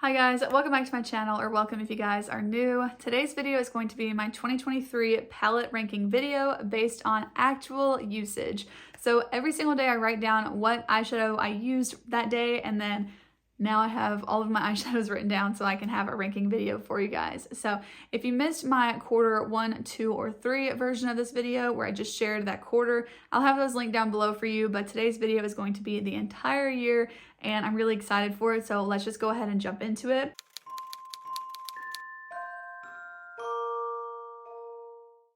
Hi guys, welcome back to my channel, or welcome if you guys are new. Today's video is going to be my 2023 palette ranking video based on actual usage. So every single day I write down what eyeshadow I used that day, and then now I have all of my eyeshadows written down so I can have a ranking video for you guys. So if you missed my quarter 1, 2, or 3 version of this video where I just shared that quarter, I'll have those linked down below for you, but today's video is going to be the entire year and I'm really excited for it, so let's just go ahead and jump into it.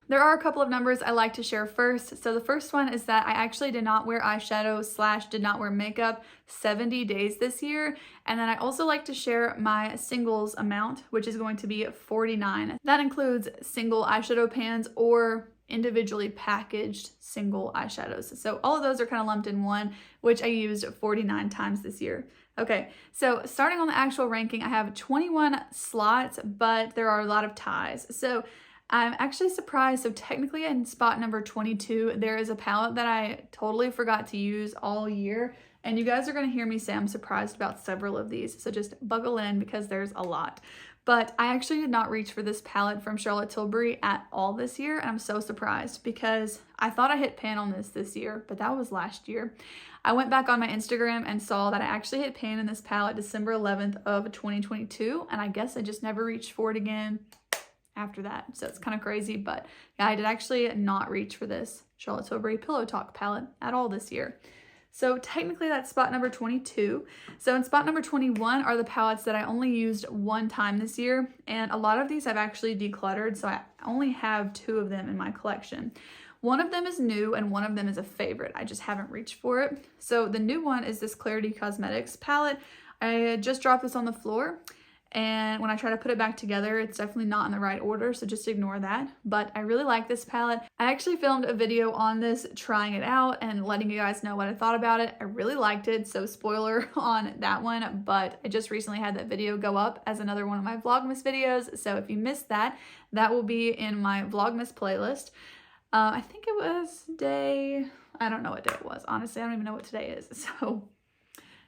There are a couple of numbers I like to share first. So the first one is that I actually did not wear eyeshadow / did not wear makeup 70 days this year. And then I also like to share my singles amount, which is going to be 49. That includes single eyeshadow pans or individually packaged single eyeshadows. So all of those are kind of lumped in one, which I used 49 times this year. Okay, so starting on the actual ranking, I have 21 slots, but there are a lot of ties. So I'm actually surprised. So technically in spot number 22, there is a palette that I totally forgot to use all year. And you guys are going to hear me say I'm surprised about several of these. So just buckle in because there's a lot. But I actually did not reach for this palette from Charlotte Tilbury at all this year. And I'm so surprised because I thought I hit pan on this year, but that was last year. I went back on my Instagram and saw that I actually hit pan in this palette December 11th of 2022. And I guess I just never reached for it again after that. So it's kind of crazy, but yeah, I did actually not reach for this Charlotte Tilbury Pillow Talk palette at all this year. So technically that's spot number 22. So in spot number 21 are the palettes that I only used one time this year. And a lot of these I've actually decluttered. So I only have 2 of them in my collection. One of them is new and one of them is a favorite. I just haven't reached for it. So the new one is this Clarity Cosmetics palette. I just dropped this on the floor. And when I try to put it back together, it's definitely not in the right order, so just ignore that. But I really like this palette. I actually filmed a video on this, trying it out and letting you guys know what I thought about it. I really liked it, so spoiler on that one, but I just recently had that video go up as another one of my vlogmas videos. So if you missed that, that will be in my vlogmas playlist. I think it was I don't know what day it was. Honestly, I don't even know what today is. So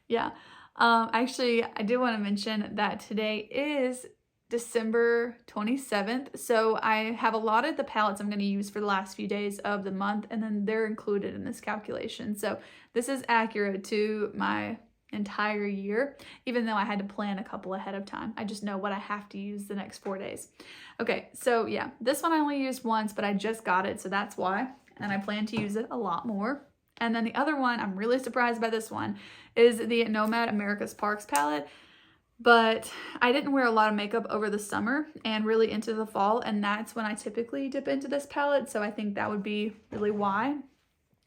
yeah. Actually, I do want to mention that today is December 27th. So I have allotted the palettes I'm going to use for the last few days of the month, and then they're included in this calculation. So this is accurate to my entire year, even though I had to plan a couple ahead of time. I just know what I have to use the next 4 days. Okay, so yeah, this one I only used once, but I just got it, so that's why. And I plan to use it a lot more. And then the other one, I'm really surprised by this one, is the Nomad America's Parks palette. But I didn't wear a lot of makeup over the summer and really into the fall, and that's when I typically dip into this palette. So I think that would be really why.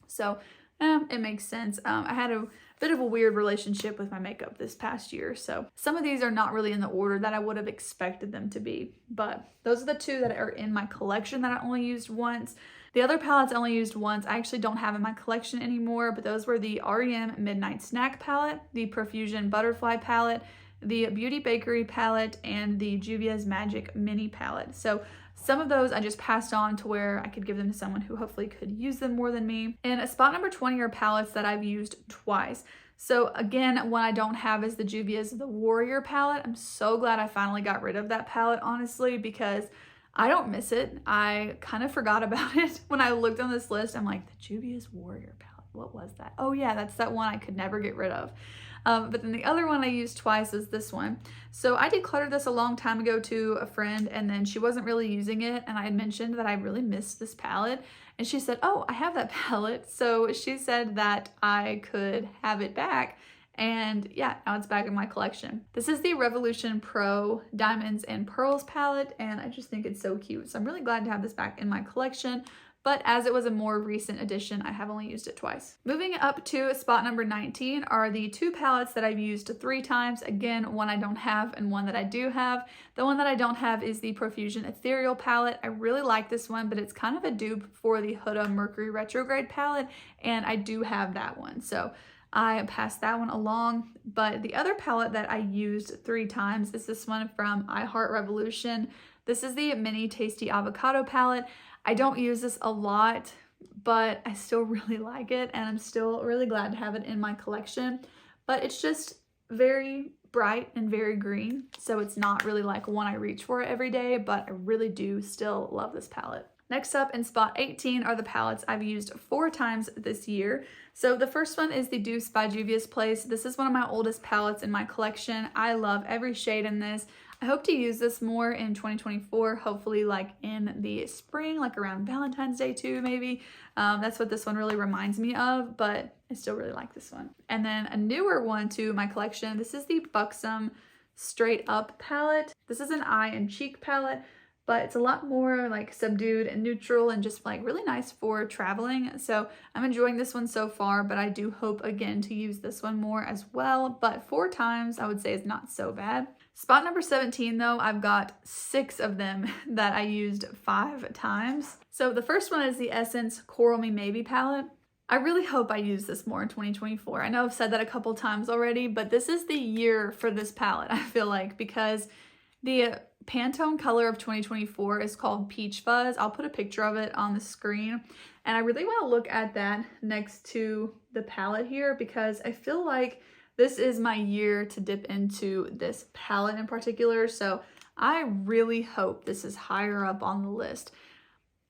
So it makes sense. I had a bit of a weird relationship with my makeup this past year. So some of these are not really in the order that I would have expected them to be. But those are the 2 that are in my collection that I only used once. The other palettes I only used once, I actually don't have in my collection anymore, but those were the REM Midnight Snack palette, the Profusion Butterfly palette, the Beauty Bakery palette, and the Juvia's Magic Mini palette. So some of those I just passed on to where I could give them to someone who hopefully could use them more than me. And spot number 20 are palettes that I've used twice. So again, one I don't have is the Juvia's The Warrior palette. I'm so glad I finally got rid of that palette, honestly, because I don't miss it. I kind of forgot about it when I looked on this list. I'm like, the Juvia's Warrior palette, what was that? Oh yeah, that's that one I could never get rid of. But then the other one I used twice is this one. So I decluttered this a long time ago to a friend, and then she wasn't really using it, and I had mentioned that I really missed this palette, and she said, oh, I have that palette. So she said that I could have it back. And yeah, now it's back in my collection. This is the Revolution Pro Diamonds and Pearls palette, and I just think it's so cute. So I'm really glad to have this back in my collection. But as it was a more recent addition, I have only used it twice. Moving up to spot number 19 are the 2 palettes that I've used 3 times. Again, one I don't have and one that I do have. The one that I don't have is the Profusion Ethereal palette. I really like this one, but it's kind of a dupe for the Huda Mercury Retrograde palette, and I do have that one. So I passed that one along. But the other palette that I used 3 times is this one from I Heart Revolution. This is the Mini Tasty Avocado palette. I don't use this a lot, but I still really like it, and I'm still really glad to have it in my collection. But it's just very bright and very green, so it's not really like one I reach for every day, but I really do still love this palette. Next up in spot 18 are the palettes I've used 4 times this year. So the first one is the Deuce by Juvia's Place. This is one of my oldest palettes in my collection. I love every shade in this. I hope to use this more in 2024, hopefully like in the spring, like around Valentine's Day too, maybe. That's what this one really reminds me of, but I still really like this one. And then a newer one to my collection, this is the Buxom Straight Up palette. This is an eye and cheek palette, but it's a lot more like subdued and neutral and just like really nice for traveling. So I'm enjoying this one so far, but I do hope again to use this one more as well. But 4 times I would say is not so bad. Spot number 17 though, I've got 6 of them that I used 5 times. So the first one is the Essence Coral Me Maybe palette. I really hope I use this more in 2024. I know I've said that a couple times already, but this is the year for this palette, I feel like, because the Pantone color of 2024 is called Peach Fuzz. I'll put a picture of it on the screen, and I really want to look at that next to the palette here because I feel like this is my year to dip into this palette in particular, so I really hope this is higher up on the list.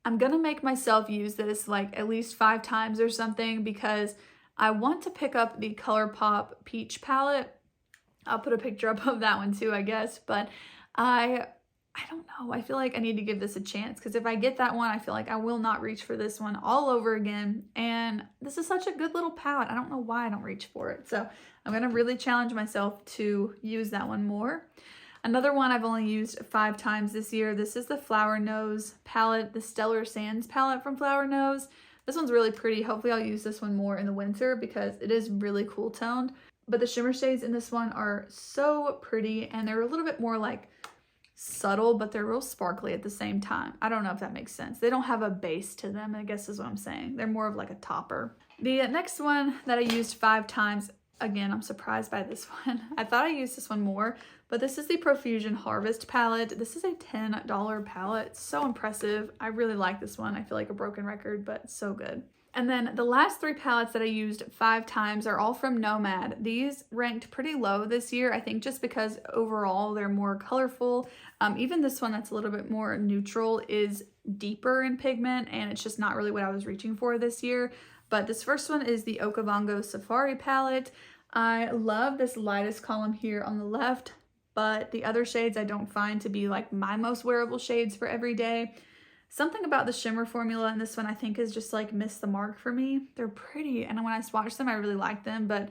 I'm gonna make myself use this like at least 5 times or something because I want to pick up the ColourPop Peach palette. I'll put a picture up of that one too, I guess, but I don't know. I feel like I need to give this a chance because if I get that one, I feel like I will not reach for this one all over again. And this is such a good little palette. I don't know why I don't reach for it. So I'm going to really challenge myself to use that one more. Another one I've only used 5 times this year. This is the Flower Nose palette, the Stellar Sands palette from Flower Nose. This one's really pretty. Hopefully I'll use this one more in the winter because it is really cool toned. But the shimmer shades in this one are so pretty and they're a little bit more like subtle, but they're real sparkly at the same time. I don't know if that makes sense. They don't have a base to them, I guess is what I'm saying. They're more of like a topper. The next one that I used 5 times, again, I'm surprised by this one. I thought I used this one more, but this is the Profusion Harvest palette. This is a $10 palette. It's so impressive. I really like this one. I feel like a broken record, but it's so good. And then the last 3 palettes that I used 5 times are all from Nomad. These ranked pretty low this year, I think just because overall they're more colorful. Even this one that's a little bit more neutral is deeper in pigment and it's just not really what I was reaching for this year. But this first one is the Okavango Safari palette. I love this lightest column here on the left, but the other shades I don't find to be like my most wearable shades for every day. Something about the shimmer formula in this one I think is just like missed the mark for me. They're pretty and when I swatch them I really like them, but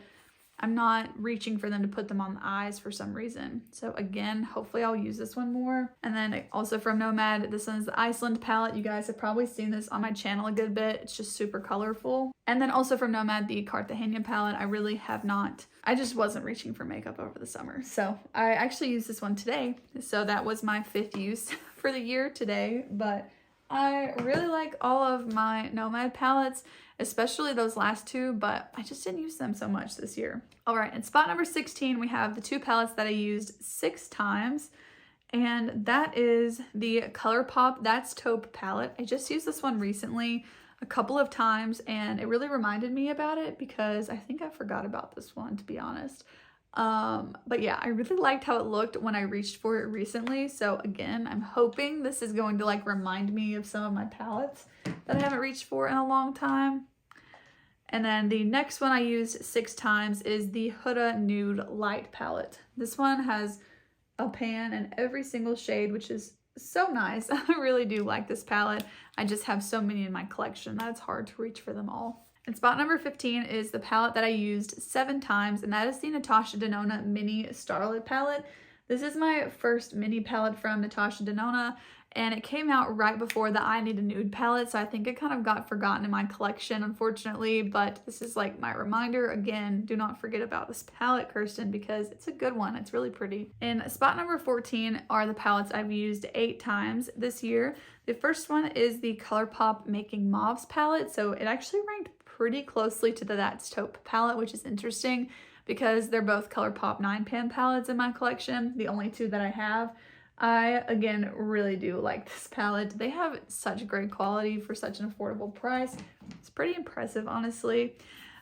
I'm not reaching for them to put them on the eyes for some reason. So again, hopefully I'll use this one more. And then also from Nomad, this one's the Iceland palette. You guys have probably seen this on my channel a good bit. It's just super colorful. And then also from Nomad, the Cartagena palette. I really have not, I just wasn't reaching for makeup over the summer. So I actually used this one today. So that was my 5th use for the year today, but I really like all of my Nomad palettes, especially those last 2, but I just didn't use them so much this year. All right, in spot number 16, we have the 2 palettes that I used 6 times, and that is the ColourPop That's Taupe palette. I just used this one recently a couple of times, and it really reminded me about it because I think I forgot about this one, to be honest. But yeah, I really liked how it looked when I reached for it recently. So again, I'm hoping this is going to like remind me of some of my palettes that I haven't reached for in a long time. And then the next one I used 6 times is the Huda Nude Light palette. This one has a pan in every single shade, which is so nice. I really do like this palette. I just have so many in my collection that it's hard to reach for them all. And spot number 15 is the palette that I used 7 times, and that is the Natasha Denona Mini Starlit palette. This is my first mini palette from Natasha Denona, and it came out right before the I Need a Nude palette, so I think it kind of got forgotten in my collection, unfortunately, but this is like my reminder. Again, do not forget about this palette, Kirsten, because it's a good one. It's really pretty. And spot number 14 are the palettes I've used 8 times this year. The first one is the ColourPop Making Mauves palette, so it actually ranked pretty closely to the That's Taupe palette, which is interesting because they're both ColourPop 9-pan palettes in my collection, the only 2 that I have. I, again, really do like this palette. They have such great quality for such an affordable price. It's pretty impressive, honestly.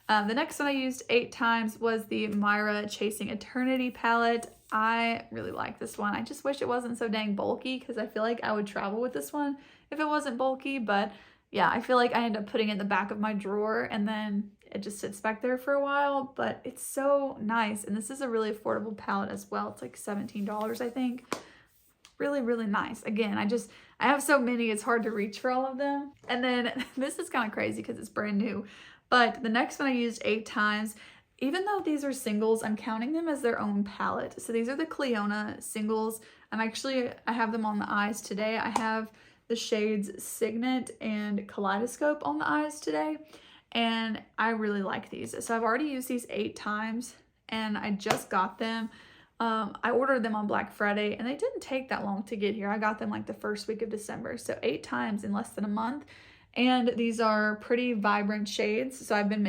The next one I used 8 times was the Myra Chasing Eternity palette. I really like this one. I just wish it wasn't so dang bulky because I feel like I would travel with this one if it wasn't bulky. But yeah, I feel like I end up putting it in the back of my drawer and then it just sits back there for a while. But it's so nice. And this is a really affordable palette as well. It's like $17, I think. Really, really nice. Again, I have so many, it's hard to reach for all of them. And then this is kind of crazy because it's brand new. But the next one I used 8 times. Even though these are singles, I'm counting them as their own palette. So these are the Cleona singles. I have them on the eyes today. I have the shades Signet and Kaleidoscope on the eyes today. And I really like these. So I've already used these 8 times and I just got them. I ordered them on Black Friday and they didn't take that long to get here. I got them like the first week of December. So 8 times in less than a month. And these are pretty vibrant shades. So I've been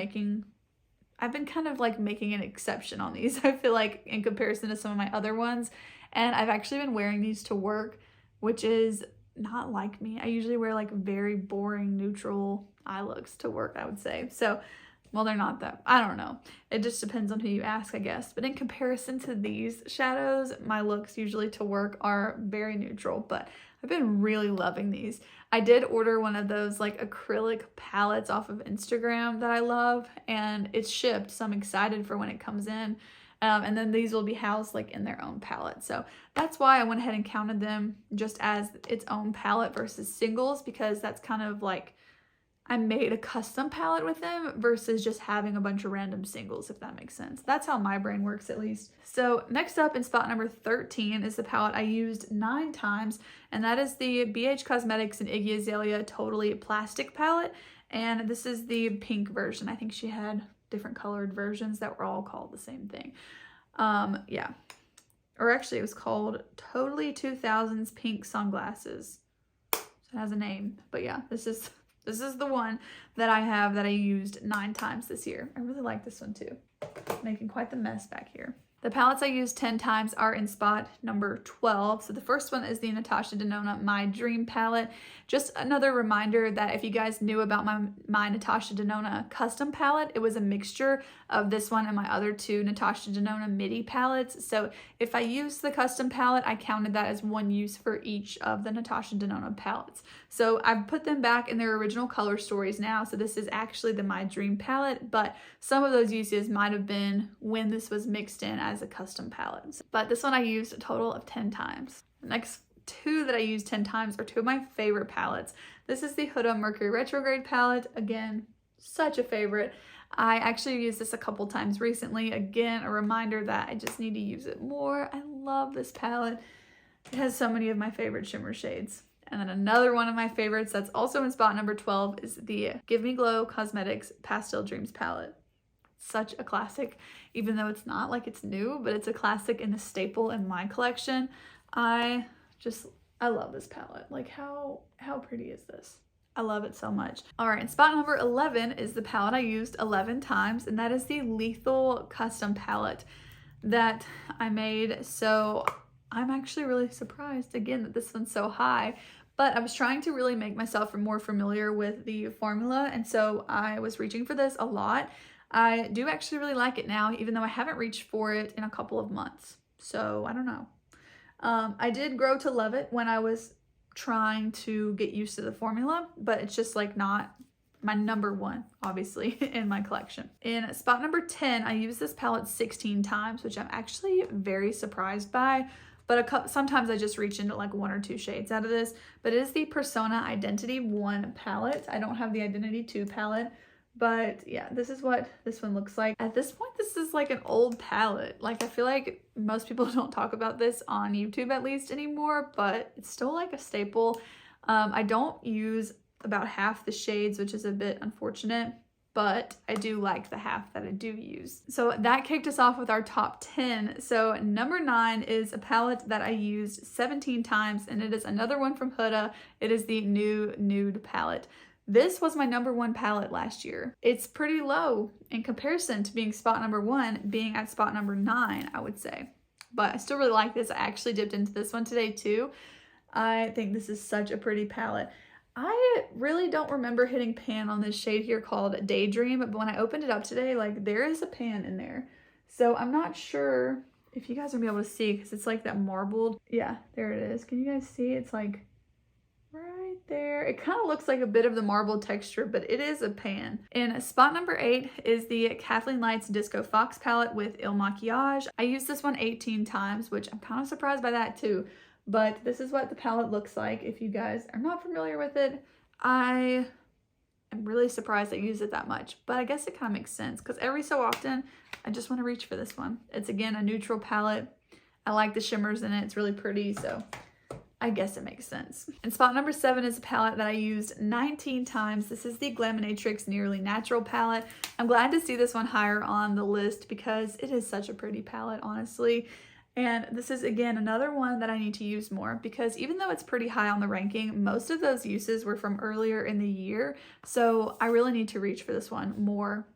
kind of like making an exception on these. I feel like in comparison to some of my other ones. And I've actually been wearing these to work, which is not like me. I usually wear like very boring neutral eye looks to work, I would say. So, well, they're not that. I don't know. It just depends on who you ask, I guess. But in comparison to these shadows, my looks usually to work are very neutral. But I've been really loving these. I did order one of those like acrylic palettes off of Instagram that I love, and it's shipped, so I'm excited for when it comes in. And then these will be housed like in their own palette. So that's why I went ahead and counted them just as its own palette versus singles, because that's kind of like I made a custom palette with them versus just having a bunch of random singles, if that makes sense. That's how my brain works, at least. So next up in spot number 13 is the palette I used 9 times, and that is the BH Cosmetics and Iggy Azalea Totally Plastic palette. And this is the pink version. I think she had different colored versions that were all called the same thing. Yeah. Or actually it was called Totally 2000s Pink Sunglasses. So it has a name. But yeah, this is the one that I have that I used 9 times this year. I really like this one too. Making quite the mess back here. The palettes I used 10 times are in spot number 12. So the first one is the Natasha Denona My Dream palette. Just another reminder that if you guys knew about my Natasha Denona custom palette, it was a mixture of this one and my other 2 Natasha Denona midi palettes. So if I used the custom palette, I counted that as one use for each of the Natasha Denona palettes. So I've put them back in their original color stories now. So this is actually the My Dream palette, but some of those uses might have been when this was mixed in as a custom palette. But this one I used a total of 10 times. The next 2 that I used 10 times are 2 of my favorite palettes. This is the Huda Mercury Retrograde palette. Again, such a favorite. I actually used this a couple times recently. Again, a reminder that I just need to use it more. I love this palette. It has so many of my favorite shimmer shades. And then another one of my favorites that's also in spot number 12 is the Give Me Glow Cosmetics Pastel Dreams palette. Such a classic, even though it's not like it's new, but it's a classic and a staple in my collection. I love this palette. Like how pretty is this? I love it so much. All right, and spot number 11 is the palette I used 11 times, and that is the Lethal Custom palette that I made. So I'm actually really surprised again that this one's so high, but I was trying to really make myself more familiar with the formula, and so I was reaching for this a lot. I do actually really like it now, even though I haven't reached for it in a couple of months. So I don't know. I did grow to love it when I was trying to get used to the formula, but it's just like not my number one, obviously, in my collection. In spot number 10, I used this palette 16 times, which I'm actually very surprised by, but sometimes I just reach into like 1 or 2 shades out of this, but it is the Persona Identity 1 palette. I don't have the Identity 2 palette, but yeah, this is what this one looks like. At this point, this is like an old palette. Like I feel like most people don't talk about this on YouTube at least anymore, but it's still like a staple. I don't use about half the shades, which is a bit unfortunate, but I do like the half that I do use. So that kicked us off with our top 10. So number 9 is a palette that I used 17 times, and it is another one from Huda. It is the New Nude palette. This was my number 1 palette last year. It's pretty low in comparison to being spot number 1, being at spot number 9, I would say. But I still really like this. I actually dipped into this one today too. I think this is such a pretty palette. I really don't remember hitting pan on this shade here called Daydream, but when I opened it up today, like there is a pan in there. So I'm not sure if you guys are gonna be able to see because it's like that marbled. Yeah, there it is. Can you guys see? It's like right there. It kind of looks like a bit of the marble texture, but it is a pan. And spot number 8 is the Kathleen Lights Disco Fox palette with Il Maquillage. I used this one 18 times, which I'm kind of surprised by that too. But this is what the palette looks like. If you guys are not familiar with it, I am really surprised I use it that much. But I guess it kind of makes sense because every so often, I just want to reach for this one. It's again a neutral palette. I like the shimmers in it. It's really pretty, so I guess it makes sense. And spot number 7 is a palette that I used 19 times. This is the Glaminatrix Nearly Natural palette. I'm glad to see this one higher on the list because it is such a pretty palette, honestly. And this is, again, another one that I need to use more because even though it's pretty high on the ranking, most of those uses were from earlier in the year. So I really need to reach for this one more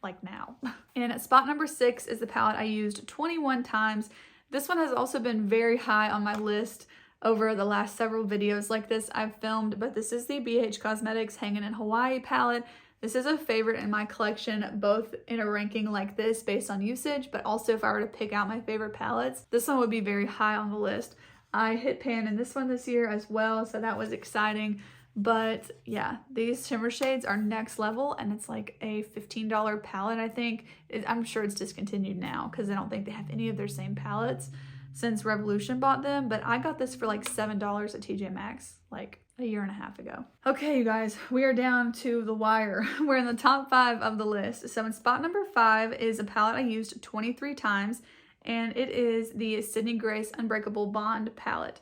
like now. And spot number 6 is the palette I used 21 times. This one has also been very high on my list over the last several videos like this I've filmed, but this is the BH Cosmetics Hangin' in Hawaii palette. This is a favorite in my collection, both in a ranking like this based on usage, but also if I were to pick out my favorite palettes, this one would be very high on the list. I hit pan in this one this year as well, so that was exciting. But yeah, these shimmer shades are next level, and it's like a $15 palette, I think. I'm sure it's discontinued now because I don't think they have any of their same palettes since Revolution bought them, but I got this for like $7 at TJ Maxx like a year and a half ago. Okay, you guys, we are down to the wire. We're in the top 5 of the list. So in spot number 5 is a palette I used 23 times, and it is the Sydney Grace Unbreakable Bond palette.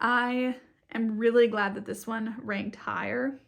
I am really glad that this one ranked higher,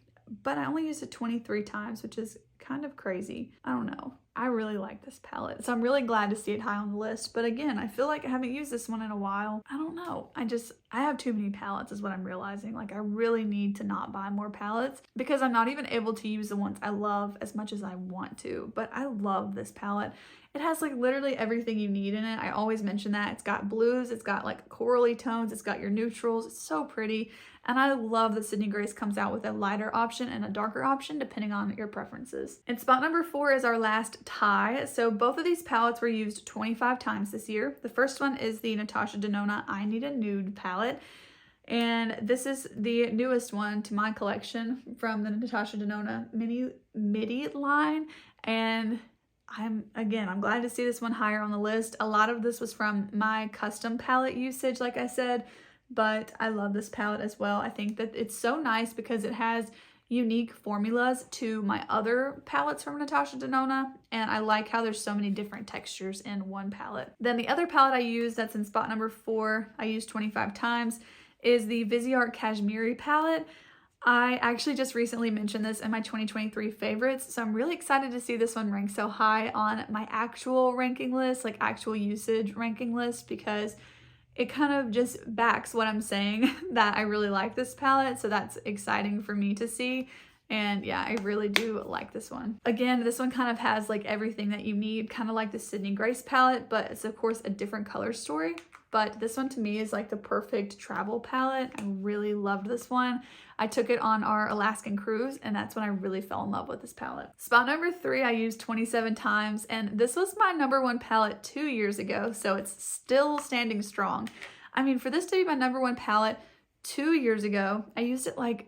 but I only used it 23 times, which is kind of crazy. I don't know. I really like this palette, so I'm really glad to see it high on the list. But again, I feel like I haven't used this one in a while. I don't know. I have too many palettes is what I'm realizing. Like I really need to not buy more palettes because I'm not even able to use the ones I love as much as I want to. But I love this palette. It has like literally everything you need in it. I always mention that. It's got blues, it's got like corally tones, it's got your neutrals. It's so pretty. And I love that Sydney Grace comes out with a lighter option and a darker option depending on your preferences. And spot number 4 is our last tie. So both of these palettes were used 25 times this year. The first one is the Natasha Denona I Need a Nude palette. And this is the newest one to my collection from the Natasha Denona midi line. And I'm glad to see this one higher on the list. A lot of this was from my custom palette usage, like I said, but I love this palette as well. I think that it's so nice because it has unique formulas to my other palettes from Natasha Denona, and I like how there's so many different textures in one palette. Then the other palette I use that's in spot number 4, I used 25 times, is the Viseart Kashmiri palette. I actually just recently mentioned this in my 2023 favorites, so I'm really excited to see this one rank so high on my actual ranking list, like actual usage ranking list, because it kind of just backs what I'm saying that I really like this palette, so that's exciting for me to see. And yeah, I really do like this one. Again, this one kind of has like everything that you need, kind of like the Sydney Grace palette, but it's of course a different color story. But this one to me is like the perfect travel palette. I really loved this one. I took it on our Alaskan cruise, and that's when I really fell in love with this palette. Spot number 3 I used 27 times, and this was my #1 palette 2 years ago, so it's still standing strong. I mean, for this to be my #1 palette 2 years ago, I used it like,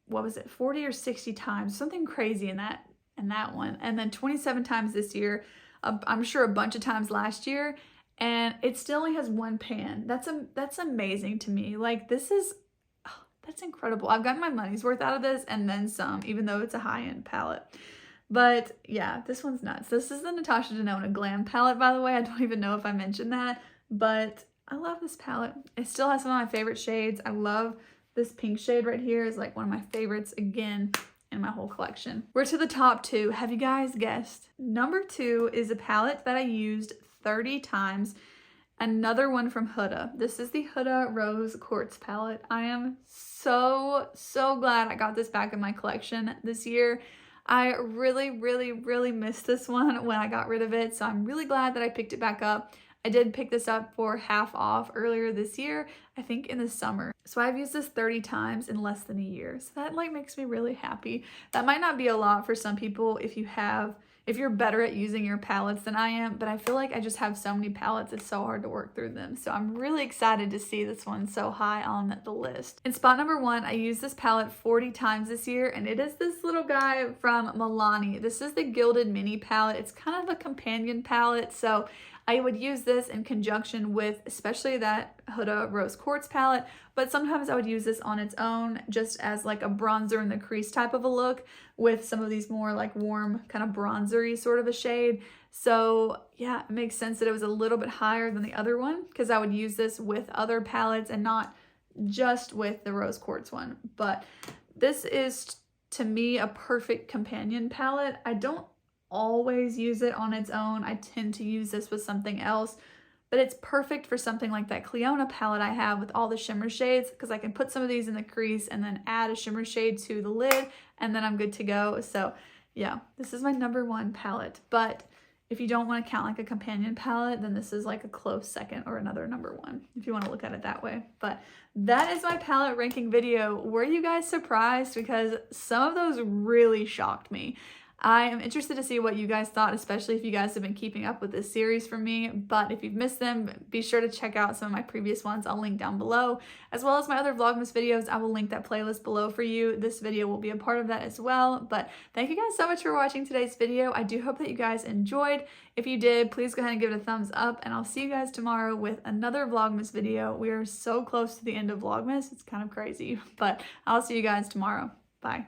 what was it, 40 or 60 times, something crazy in that one, and then 27 times this year, I'm sure a bunch of times last year, and it still only has 1 pan. That's amazing to me. Like, this is, that's incredible. I've gotten my money's worth out of this and then some, even though it's a high-end palette. But yeah, this one's nuts. This is the Natasha Denona Glam palette, by the way. I don't even know if I mentioned that, but I love this palette. It still has some of my favorite shades. I love this pink shade right here is like one of my favorites again in my whole collection. We're to the top 2. Have you guys guessed? Number 2 is a palette that I used 30 times. Another one from Huda. This is the Huda Rose Quartz palette. I am so glad I got this back in my collection this year. I really missed this one when I got rid of it, so I'm really glad that I picked it back up. I did pick this up for half off earlier this year, I think in the summer. So I've used this 30 times in less than a year. So that like makes me really happy. That might not be a lot for some people if you're better at using your palettes than I am, but I feel like I just have so many palettes, it's so hard to work through them. So I'm really excited to see this one so high on the list. In spot number 1, I used this palette 40 times this year, and it is this little guy from Milani. This is the Gilded Mini palette. It's kind of a companion palette, so I would use this in conjunction with especially that Huda Rose Quartz palette, but sometimes I would use this on its own just as like a bronzer in the crease type of a look with some of these more like warm kind of bronzery sort of a shade. So yeah, it makes sense that it was a little bit higher than the other one because I would use this with other palettes and not just with the Rose Quartz one. But this is to me a perfect companion palette. I don't always use it on its own. I tend to use this with something else, but it's perfect for something like that Cleona palette I have with all the shimmer shades because I can put some of these in the crease and then add a shimmer shade to the lid and then I'm good to go. So yeah, this is my number 1 palette, but if you don't want to count like a companion palette, then this is like a close second or another number 1 if you want to look at it that way. But that is my palette ranking video. Were you guys surprised? Because some of those really shocked me. I am interested to see what you guys thought, especially if you guys have been keeping up with this series from me. But if you've missed them, be sure to check out some of my previous ones. I'll link down below, as well as my other Vlogmas videos. I will link that playlist below for you. This video will be a part of that as well. But thank you guys so much for watching today's video. I do hope that you guys enjoyed. If you did, please go ahead and give it a thumbs up, and I'll see you guys tomorrow with another Vlogmas video. We are so close to the end of Vlogmas. It's kind of crazy, but I'll see you guys tomorrow. Bye.